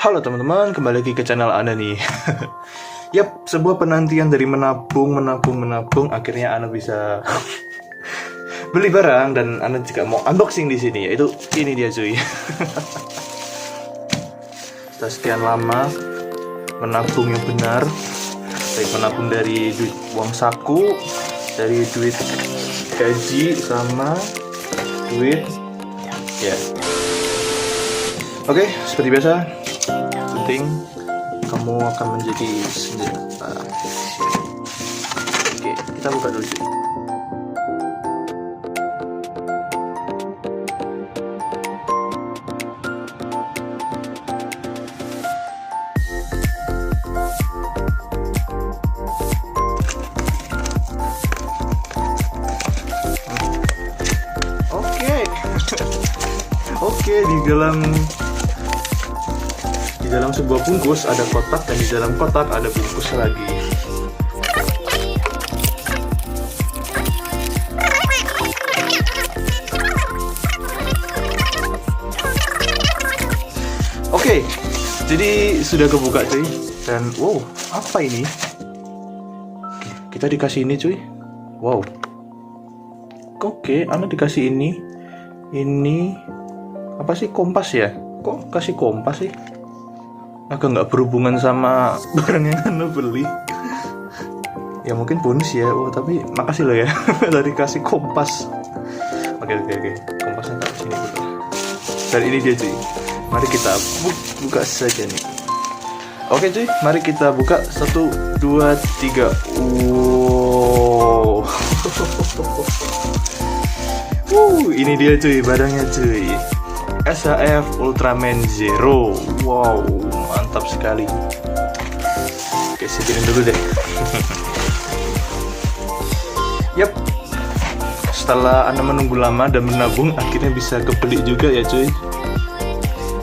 Halo teman-teman, kembali lagi ke channel Anda nih. Yap, sebuah penantian dari menabung, akhirnya Anda bisa beli barang dan Anda juga mau unboxing di sini, yaitu ini dia cuy. Setelah sekian lama menabung yang benar, baik menabung dari duit uang saku, dari duit gaji sama duit ya. Oke, seperti biasa, penting kamu akan menjadi senjata. Oke, kita buka dulu cuy. Oke, di dalam sebuah bungkus ada kotak dan di dalam kotak ada bungkus lagi. Oke, jadi sudah kebuka cuy. Dan wow, apa ini? Kita dikasih ini cuy. Wow. Oke, Anda dikasih ini. Ini apa sih, kompas ya? Kok kasih kompas sih? Agak nggak berhubungan sama barang yang Anda beli. Ya mungkin bonus ya. Oh tapi makasih loh ya. Dari kasih kompas. Oke. Kompasnya taruh sini dulu. Dan ini dia cuy. Mari kita buka saja nih. Oke cuy, mari kita buka 1, 2, 3. Wow. Ini dia cuy, barangnya cuy. SHF Ultraman Zero. Wow, mantap sekali. Oke, segini dulu deh. Yap. Setelah Anda menunggu lama dan menabung, akhirnya bisa kebeli juga ya cuy.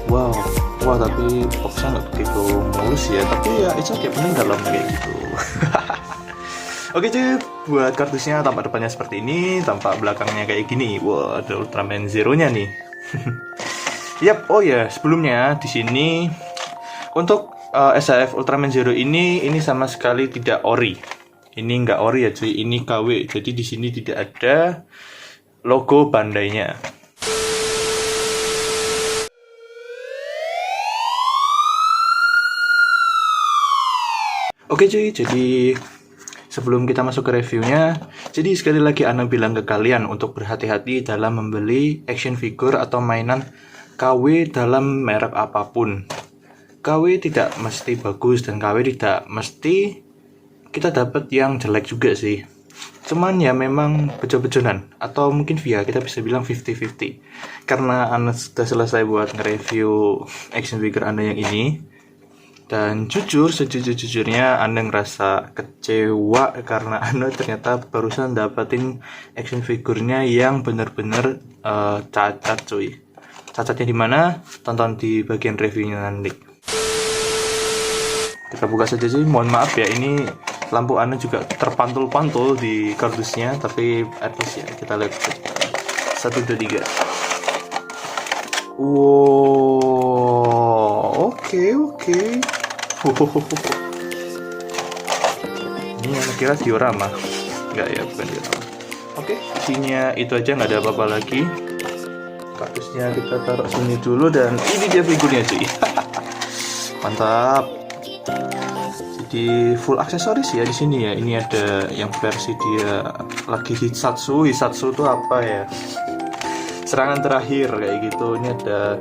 Wow, tapi boxnya nggak begitu mulus ya. Tapi ya itu kayak penting dalam kayak gitu. Oke cuy, buat kartusnya tampak depannya seperti ini, tampak belakangnya kayak gini. Wah, ada Ultraman Zero-nya nih. Yap, oh ya, sebelumnya di sini untuk SHF Ultraman Zero ini sama sekali tidak ori. Ini nggak ori ya cuy, ini KW. Jadi di sini tidak ada logo Bandai-nya. Oke cuy, jadi sebelum kita masuk ke reviewnya, jadi sekali lagi Ana bilang ke kalian untuk berhati-hati dalam membeli action figure atau mainan KW dalam merek apapun. KW tidak mesti bagus dan KW tidak mesti kita dapat yang jelek juga sih. Cuman ya memang bejo-bejonan atau mungkin via kita bisa bilang 50-50. Karena Ana sudah selesai buat nge-review action figure Ana yang ini. Dan jujur, sejujur-jujurnya Anda ngerasa kecewa karena Anda ternyata barusan dapetin action figurnya yang bener-bener cacat cuy. Cacatnya di mana? Tonton di bagian reviewnya nanti. Kita buka saja cuy. Mohon maaf ya, ini lampu Anda juga terpantul-pantul di kardusnya, tapi at least ya kita lihat 1, 2, 3. Wow, oke. Ini yang kira diorama. Enggak ya, bukan diorama. Oke, isinya itu aja, nggak ada apa-apa lagi. Kardusnya kita taruh sini dulu dan ini dia figurnya cuy. Mantap. Jadi full aksesoris ya di sini ya. Ini ada yang versi dia lagi Hitsatsu. Hitsatsu itu apa ya? Serangan terakhir kayak gitu. Ini ada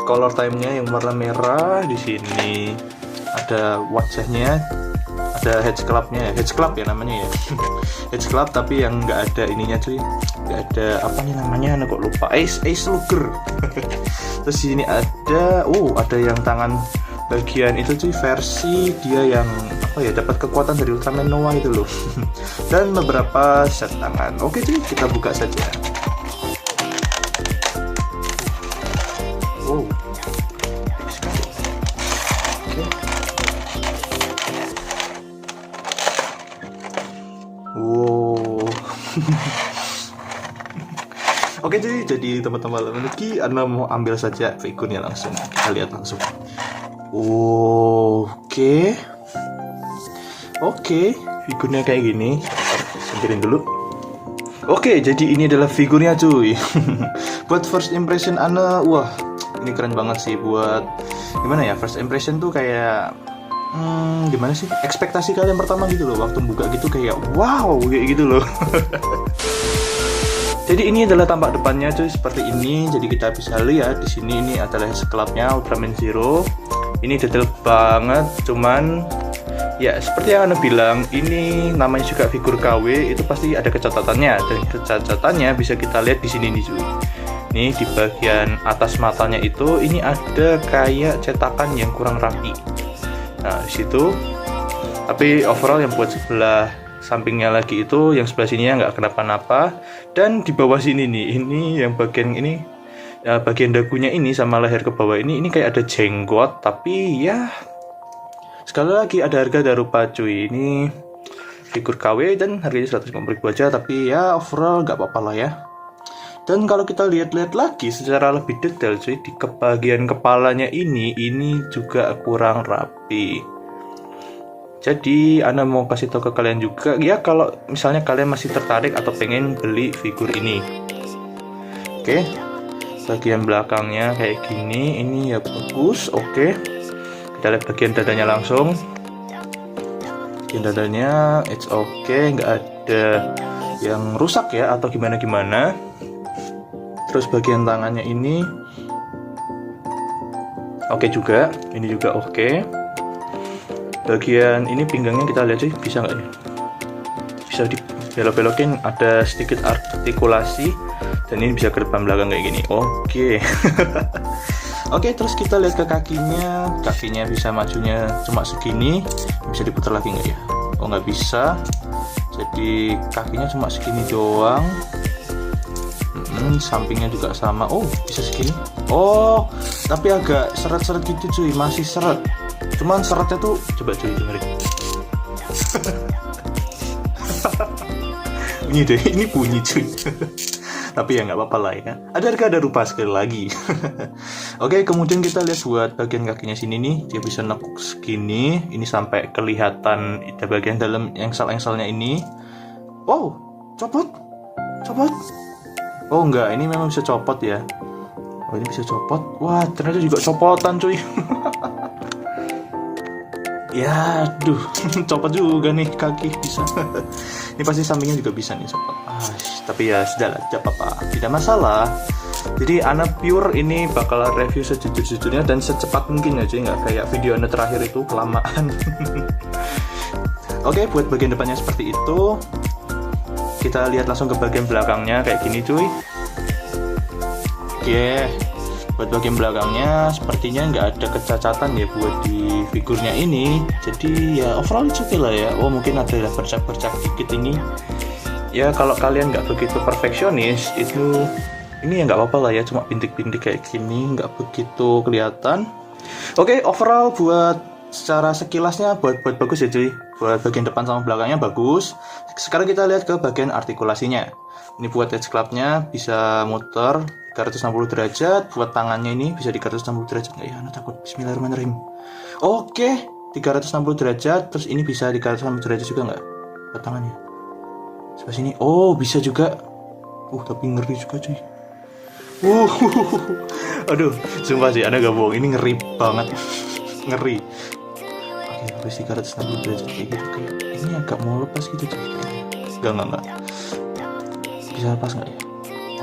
color time-nya yang warna merah di sini. Ada wajahnya, ada hedge club-nya, hedge club ya namanya ya. Hedge club tapi yang nggak ada ininya cuy. Nggak ada apa nih namanya, anak kok lupa. Ace Luger. Terus di sini ada yang tangan bagian itu cuy, versi dia yang apa ya, dapat kekuatan dari Ultraman Noah itu loh. Dan beberapa set tangan. Oke cuy, kita buka saja. Wow. Wow. Oke jadi teman-teman Menuki, Anda mau ambil saja figurnya langsung. Kita lihat langsung. Oke, figurnya kayak gini. Singkirin dulu. Oke, jadi ini adalah figurnya cuy. Buat first impression Anda, wah ini keren banget sih. Buat gimana ya, first impression tuh kayak gimana sih, ekspektasi kalian pertama gitu loh. Waktu buka gitu kayak wow, kayak gitu loh. Jadi ini adalah tampak depannya cuy, seperti ini. Jadi kita bisa lihat di sini ini adalah sekelapnya Ultraman Zero. Ini detail banget, cuman ya seperti yang Anda bilang, ini namanya juga figur KW, itu pasti ada kecatatannya. Dan kecatatannya bisa kita lihat di sini nih cuy. Nih di bagian atas matanya itu ini ada kayak cetakan yang kurang rapi. Nah, di situ. Tapi overall yang buat sebelah sampingnya lagi itu, yang sebelah sini nggak kenapa-napa. Dan di bawah sini nih, ini yang bagian ini, ya, bagian dagunya ini sama leher ke bawah ini kayak ada jenggot. Tapi ya sekali lagi ada harga dan rupa cuy. Ini figur KW dan harganya 150.000 aja. Tapi ya overall nggak apa-apa lah ya. Dan kalau kita lihat-lihat lagi secara lebih detail cuy, di bagian kepalanya ini juga kurang rapi. Jadi Anda mau kasih tahu ke kalian juga ya, kalau misalnya kalian masih tertarik atau pengen beli figur ini. Oke, bagian belakangnya kayak gini, ini ya bagus. Oke, kita lihat bagian dadanya langsung. Bagian dadanya it's okay, nggak ada yang rusak ya atau gimana-gimana. Terus bagian tangannya ini oke juga, ini juga oke. Bagian ini pinggangnya kita lihat sih, bisa nggak ya? Bisa dibelok-belokin, ada sedikit artikulasi, dan ini bisa ke depan belakang kayak gini. Oke. Oke, terus kita lihat ke kakinya. Kakinya bisa majunya cuma segini. Bisa diputar lagi nggak ya? Oh, nggak bisa. Jadi kakinya cuma segini doang. Sampingnya juga sama. Oh, bisa segini. Oh, tapi agak seret-seret gitu cuy, masih seret. Cuman seretnya tuh, coba cuy dengerin. Bunyi deh, ini bunyi cuy. Tapi ya nggak apa-apa lah ya. Ada harga ada rupa sekali lagi. Oke, kemudian kita lihat buat bagian kakinya sini nih, dia bisa nekuk segini. Ini sampai kelihatan di bagian dalam engsel-engselnya ini. Wow, copot. Oh enggak, ini memang bisa copot ya. Oh, ini bisa copot. Wah, ternyata juga copotan cuy. Ya, aduh, copot juga nih kaki bisa. Ini pasti sampingnya juga bisa nih copot. Tapi ya sudahlah, tidak apa-apa, tidak masalah. Jadi anak pure ini bakal review sejujur-jujurnya dan secepat mungkin ya cuy, nggak kayak video Anda terakhir itu kelamaan. Oke, buat bagian depannya seperti itu. Kita lihat langsung ke bagian belakangnya kayak gini cuy. Oke, buat bagian belakangnya sepertinya nggak ada kecacatan ya buat di figurnya ini. Jadi ya overall oke lah ya. Oh, mungkin ada bercak-bercak dikit ini. Ya kalau kalian nggak begitu perfeksionis itu, ini ya nggak apa-apa lah ya, cuma bintik-bintik kayak gini, nggak begitu kelihatan. Oke, overall buat secara sekilasnya buat bagus ya cuy. Buat bagian depan sama belakangnya bagus. Sekarang kita lihat ke bagian artikulasinya. Ini buat edge clubnya bisa muter 360 derajat. Buat tangannya ini bisa di 360 derajat nggak ya? Anak takut. Bismillahirrahmanirrahim. Oke, 360 derajat. Terus ini bisa di 360 derajat juga nggak? Buat tangannya sebelah sini. Oh, bisa juga. Tapi ngeri juga cuy. Aduh, sumpah sih, Anda gak bohong. Ini ngeri banget. Ngeri. Oke, habis 360 derajat kayak gitu. Kayak ini agak mau lepas gitu cuy. Enggak. Bisa lepas nggak ya?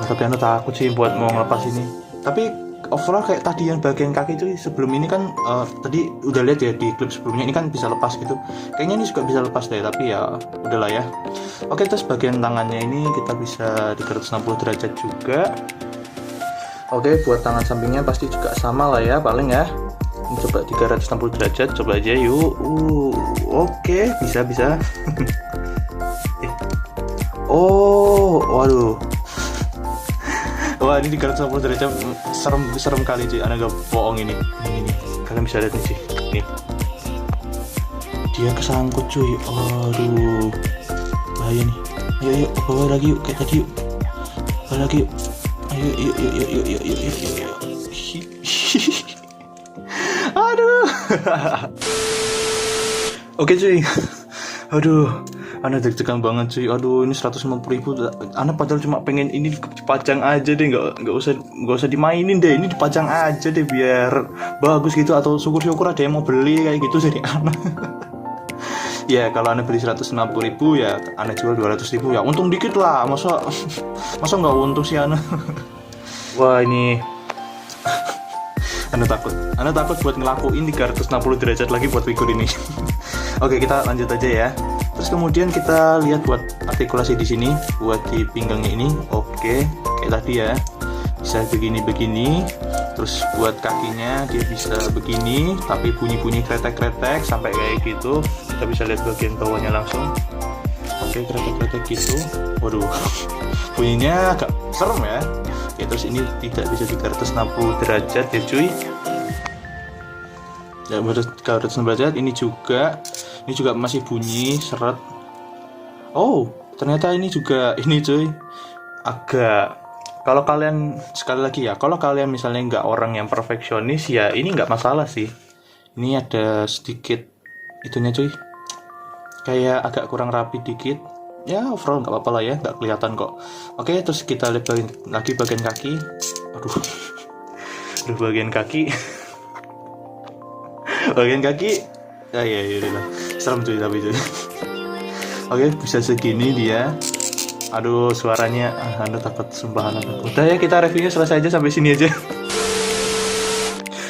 Tapi Anda takut sih buat mau ngelepas ini. Tapi overall kayak tadi yang bagian kaki cuy, sebelum ini kan tadi udah lihat ya di klip sebelumnya, ini kan bisa lepas gitu. Kayaknya ini juga bisa lepas deh, tapi ya udahlah ya. Oke, terus bagian tangannya ini kita bisa 360 derajat juga. Oke, buat tangan sampingnya pasti juga sama lah ya, paling ya. Ini coba 360 derajat, coba aja yuk. Oke, bisa. Oh, waduh. Wah, ini 360 derajat serem kali cuy. Anda gak bohong ini. Kalian bisa lihat nih cuy. Nih. Dia kesangkut cuy. Aduh. Bahaya nih. Ayo, bawa lagi yuk, kayak tadi yuk. Bawa lagi yuk. Ayo, yuk, yuk, yuk, yuk, yuk, yuk, yuk, yuk. Aduh. Oke cuy. Aduh, Ana deg-degan banget cuy. Aduh, ini 150.000. Ana padahal cuma pengen ini dipajang aja deh, nggak usah dimainin deh. Ini dipajang aja deh biar bagus gitu, atau syukur-syukur ada yang mau beli kayak gitu jadi Ana. Ya kalau Ana beli 160.000 ya Ana jual 200.000 ya untung dikit lah, masa nggak untung sih Ana. Wah ini Ana takut buat ngelakuin 360 derajat lagi buat figur ini. Oke, kita lanjut aja ya. Terus kemudian kita lihat buat artikulasi di sini, buat di pinggangnya ini. Oke, kayak tadi ya, bisa begini. Terus buat kakinya dia bisa begini, tapi bunyi kretek sampai kayak gitu. Kita bisa lihat bagian bawahnya langsung. Oke, kretek gitu. Waduh, bunyinya agak serem ya. Oke, terus ini tidak bisa 360 derajat ya cuy. Ya, 360 derajat. Ini juga masih bunyi seret. Oh, ternyata ini juga ini cuy. Agak, kalau kalian sekali lagi ya, kalau kalian misalnya nggak orang yang perfeksionis ya ini nggak masalah sih. Ini ada sedikit itunya cuy, kayak agak kurang rapi dikit. Ya overall nggak apa-apa lah ya, nggak kelihatan kok. Oke, terus kita lihat lagi bagian kaki. Aduh, bagian kaki. Bagian kaki. Ya udah, serem cuy tapi cuy. Oke, bisa segini dia. Aduh, suaranya Anda takut, sumpah Anda takut. Udah ya, kita reviewnya selesai aja sampai sini aja.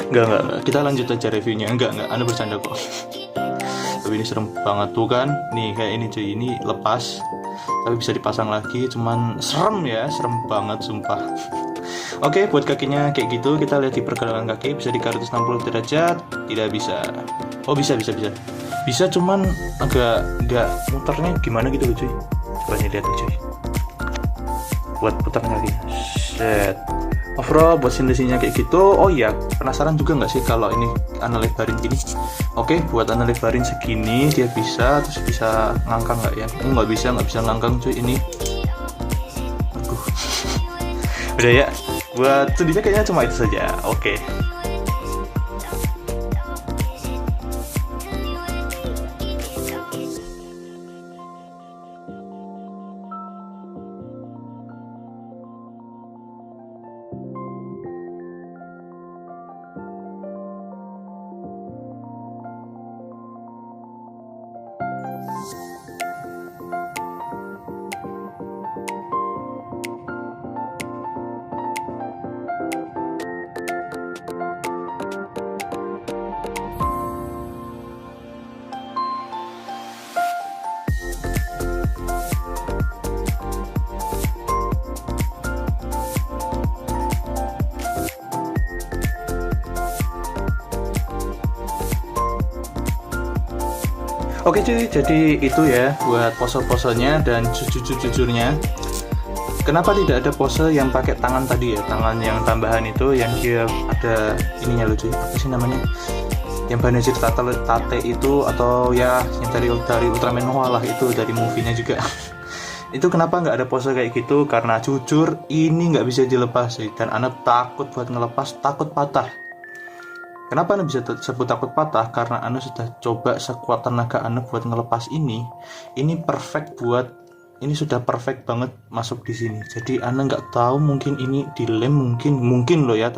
Enggak, kita lanjut aja reviewnya. Enggak, Anda bercanda kok. Tapi ini serem banget tuh kan. Nih kayak ini cuy, ini lepas tapi bisa dipasang lagi, cuman serem banget sumpah. Oke, buat kakinya kayak gitu. Kita lihat di pergelangan kaki, bisa di 360 derajat, tidak bisa. Oh bisa, cuman agak nggak muternya gimana gitu loh cuy. Coba nih lihat cuy, buat putar kaki. Set. Overall buat sindesinya kayak gitu. Oh iya, penasaran juga nggak sih kalau ini Ana lebarin gini? Oke, buat Ana lebarin segini dia bisa, terus bisa ngangkang nggak ya? Nggak bisa ngangkang cuy ini. Aduh. Udah ya, buat sendinya kayaknya cuma itu saja. Oke. Oke cuy, jadi itu ya buat pose-posenya dan jujurnya. Kenapa tidak ada pose yang pakai tangan tadi ya, tangan yang tambahan itu yang dia ada ininya loh cuy, apa sih namanya? Yang Banner Tate itu, atau ya yang dari Ultraman Noah lah, itu dari movie-nya juga. Itu kenapa nggak ada pose kayak gitu? Karena jujur ini nggak bisa dilepas sih, dan Ana takut buat ngelepas, takut patah. Kenapa Anda bisa sebut takut patah? Karena Anda sudah coba sekuat tenaga Anda buat ngelepas ini. Ini perfect ini sudah perfect banget masuk di sini. Jadi Anda nggak tahu, mungkin ini dilem, mungkin loh ya.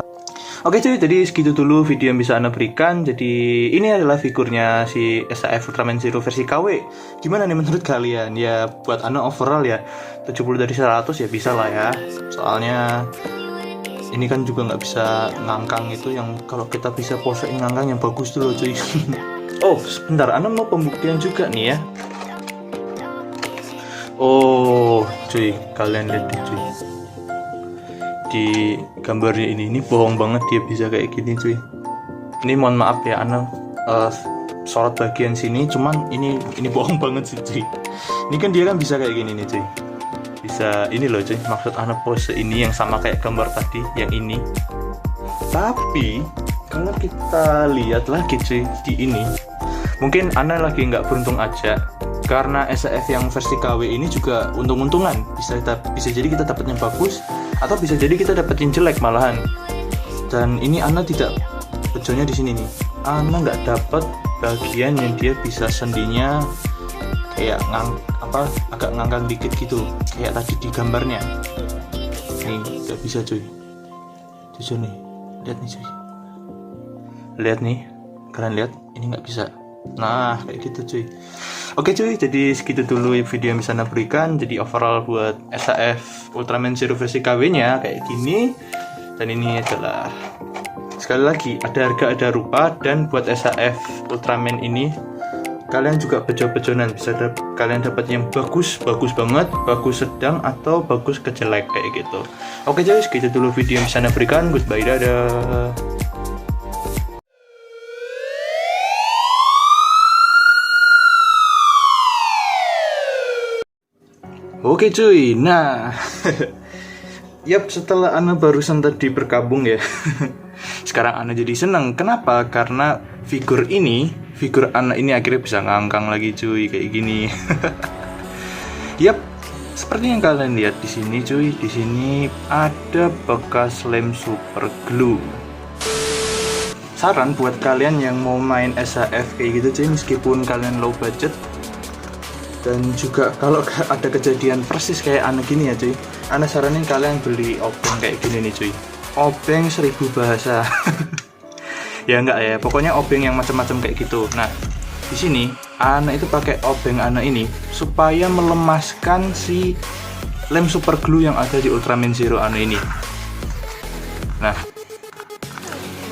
Oke cuy, jadi segitu dulu video yang bisa Anda berikan. Jadi ini adalah figurnya si SAF Ultraman Zero versi KW. Gimana nih menurut kalian? Ya buat Anda overall ya 70 dari 100 ya bisa lah ya. Soalnya ini kan juga nggak bisa ngangkang, itu yang kalau kita bisa posein ngangkang yang bagus tuh loh cuy. Oh sebentar, Ana mau pembuktian juga nih ya. Oh cuy, kalian lihat deh cuy, di gambarnya ini bohong banget dia bisa kayak gini cuy. Ini mohon maaf ya, Ana sorot bagian sini, cuman ini bohong banget sih cuy. Ini kan dia kan bisa kayak gini nih cuy, bisa ini loh cuy, maksud Ana pose ini yang sama kayak gambar tadi yang ini. Tapi kalau kita lihat lagi cuy di ini, mungkin Ana lagi nggak beruntung aja, karena SAF yang versi KW ini juga untung-untungan, bisa jadi kita dapatnya bagus atau bisa jadi kita dapetin jelek malahan. Dan ini Ana tidak, bejonya di sini nih, Ana nggak dapat bagian yang dia bisa sendinya kayak agak ngangkang dikit gitu kayak tadi di gambarnya. Nih nggak bisa cuy, jujur nih, lihat nih cuy, lihat nih, kalian lihat, ini nggak bisa. Nah kayak gitu cuy. Oke cuy, jadi segitu dulu video yang bisa Ana berikan. Jadi overall buat SAF Ultraman Zero versi KW nya kayak gini. Dan ini adalah, sekali lagi, ada harga ada rupa. Dan buat SAF Ultraman ini kalian juga bejo-bejonan, bisa kalian dapat yang bagus banget, bagus sedang, atau bagus ke jelek kayak gitu. Oke cuy, segitu dulu video yang bisa Ana berikan. Goodbye, dadah. Oke cuy, nah yap, setelah Ana barusan tadi berkabung ya sekarang Ana jadi seneng. Kenapa? Karena figur Ana ini akhirnya bisa ngangkang lagi cuy, kayak gini. Yap, seperti yang kalian lihat di sini cuy, di sini ada bekas lem super glue. Saran buat kalian yang mau main SAF kayak gitu cuy, meskipun kalian low budget, dan juga kalau ada kejadian persis kayak Ana gini ya cuy, Ana saranin kalian beli obeng kayak gini nih cuy, obeng 1000 bahasa. Ya enggak ya, pokoknya obeng yang macam-macam kayak gitu. Nah di sini Ana itu pakai obeng Ana ini supaya melemaskan si lem super glue yang ada di Ultraman Zero Ana ini. Nah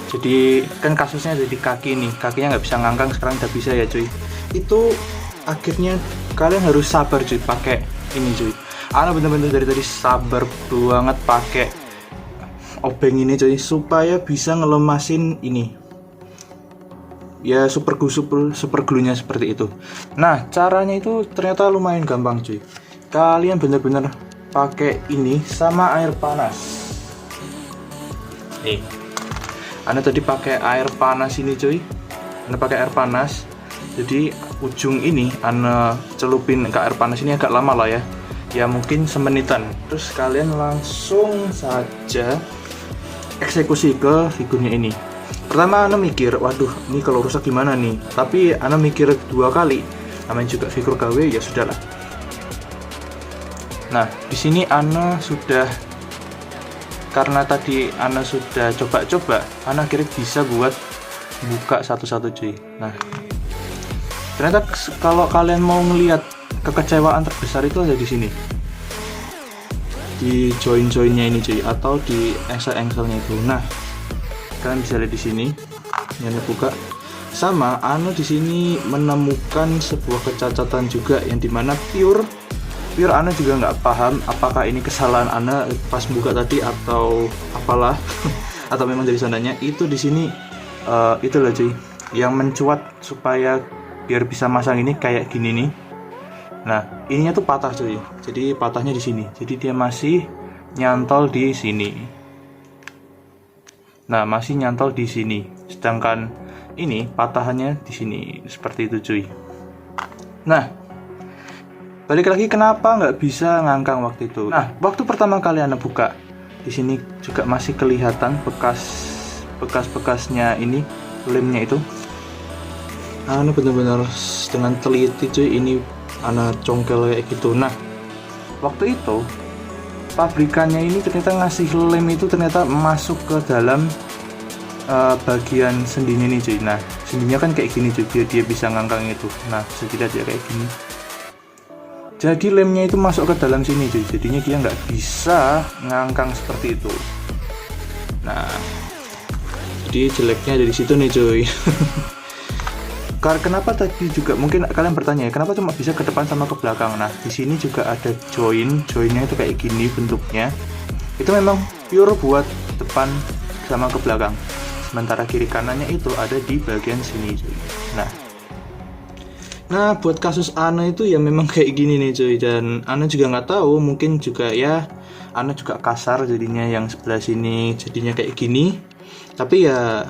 jadi kan kasusnya ada di kaki nih, kakinya nggak bisa ngangkang, sekarang udah bisa ya cuy. Itu akhirnya kalian harus sabar cuy pakai ini cuy. Ana bener-bener dari tadi sabar banget pakai obeng ini cuy, supaya bisa ngelemasin ini ya super glue nya seperti itu. Nah caranya itu ternyata lumayan gampang cuy. Kalian bener-bener pakai ini sama air panas. Nih Ana tadi pakai air panas ini cuy, Ana pakai air panas. Jadi ujung ini Ana celupin ke air panas ini agak lama lah ya mungkin semenitan. Terus kalian langsung saja eksekusi ke figurnya ini. Pertama Ana mikir, waduh ini kalau rusak gimana nih, tapi Ana mikir 2 kali, namanya juga figur KW, ya sudahlah. Nah di sini Ana sudah, karena tadi Ana sudah coba-coba, Ana akhirnya bisa buat buka satu-satu cuy. Nah ternyata kalau kalian mau ngelihat kekecewaan terbesar itu ada di sini, di join-joinnya ini cuy, atau di engsel-engselnya itu. Nah kalian bisa lihat di sini, ini buka. Sama Ana di sini menemukan sebuah kecacatan juga, yang dimana pure Ana juga nggak paham apakah ini kesalahan Ana pas buka tadi atau apalah atau memang dari sananya itu di sini itu loh cuy, yang mencuat supaya biar bisa masang ini kayak gini nih. Nah ininya tuh patah cuy, jadi patahnya di sini, jadi dia masih nyantol di sini. Nah masih nyantol di sini, sedangkan ini patahannya di sini, seperti itu cuy. Nah balik lagi, kenapa nggak bisa ngangkang waktu itu? Nah waktu pertama kali Ana buka, di sini juga masih kelihatan bekas-bekasnya ini, lemnya itu. Ana benar-benar dengan teliti cuy, ini Ana congkel kayak gitu. Nah waktu itu pabrikannya ini ternyata ngasih lem itu ternyata masuk ke dalam bagian sendinya nih cuy. Nah sendinya kan kayak gini cuy, biar dia bisa ngangkang itu. Nah bisa dilihat ya kayak gini, jadi lemnya itu masuk ke dalam sini cuy, jadinya dia nggak bisa ngangkang seperti itu. Nah jadi jeleknya dari situ nih cuy. Kenapa tadi juga mungkin kalian bertanya ya, kenapa cuma bisa ke depan sama ke belakang? Nah di sini juga ada joinnya itu kayak gini bentuknya, itu memang pure buat depan sama ke belakang, sementara kiri kanannya itu ada di bagian sini cuy. Nah buat kasus Ana itu ya memang kayak gini nih cuy, dan Ana juga nggak tahu, mungkin juga ya Ana juga kasar jadinya, yang sebelah sini jadinya kayak gini. Tapi ya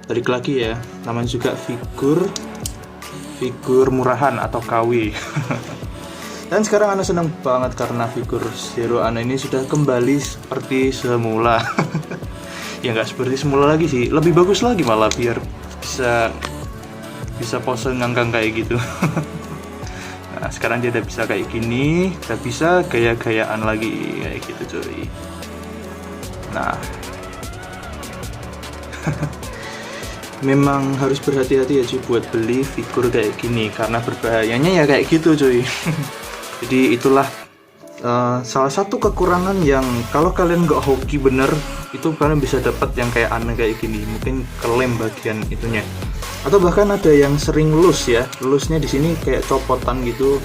balik lagi ya, namanya juga figur murahan atau KW. Dan sekarang Ana senang banget karena figur Zero Ana ini sudah kembali seperti semula. Ya nggak seperti semula lagi sih, lebih bagus lagi malah, biar bisa pose ngangkang kayak gitu. Nah sekarang dia udah bisa kayak gini, udah bisa gaya-gayaan lagi kayak gitu cuy. Nah memang harus berhati-hati ya cuy buat beli figur kayak gini, karena berbahayanya ya kayak gitu cuy. Jadi itulah salah satu kekurangan yang kalau kalian nggak hoki bener, itu kalian bisa dapat yang kayak aneh kayak gini, mungkin kelem bagian itunya, atau bahkan ada yang sering loose ya, loose-nya di sini kayak copotan gitu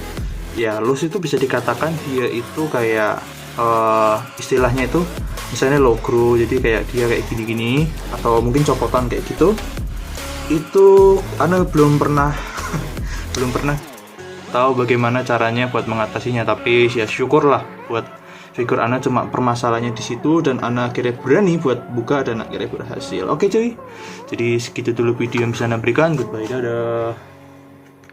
ya. Loose itu bisa dikatakan dia itu kayak istilahnya itu misalnya low grow, jadi kayak dia kayak gini-gini, atau mungkin copotan kayak gitu. Itu Ana belum pernah belum pernah tahu bagaimana caranya buat mengatasinya, tapi ya syukurlah buat figur Ana cuma permasalahannya di situ, dan Ana akhirnya berani buat buka dan akhirnya berhasil. Oke cuy, jadi segitu dulu video yang bisa Ana berikan. Goodbye, dadah.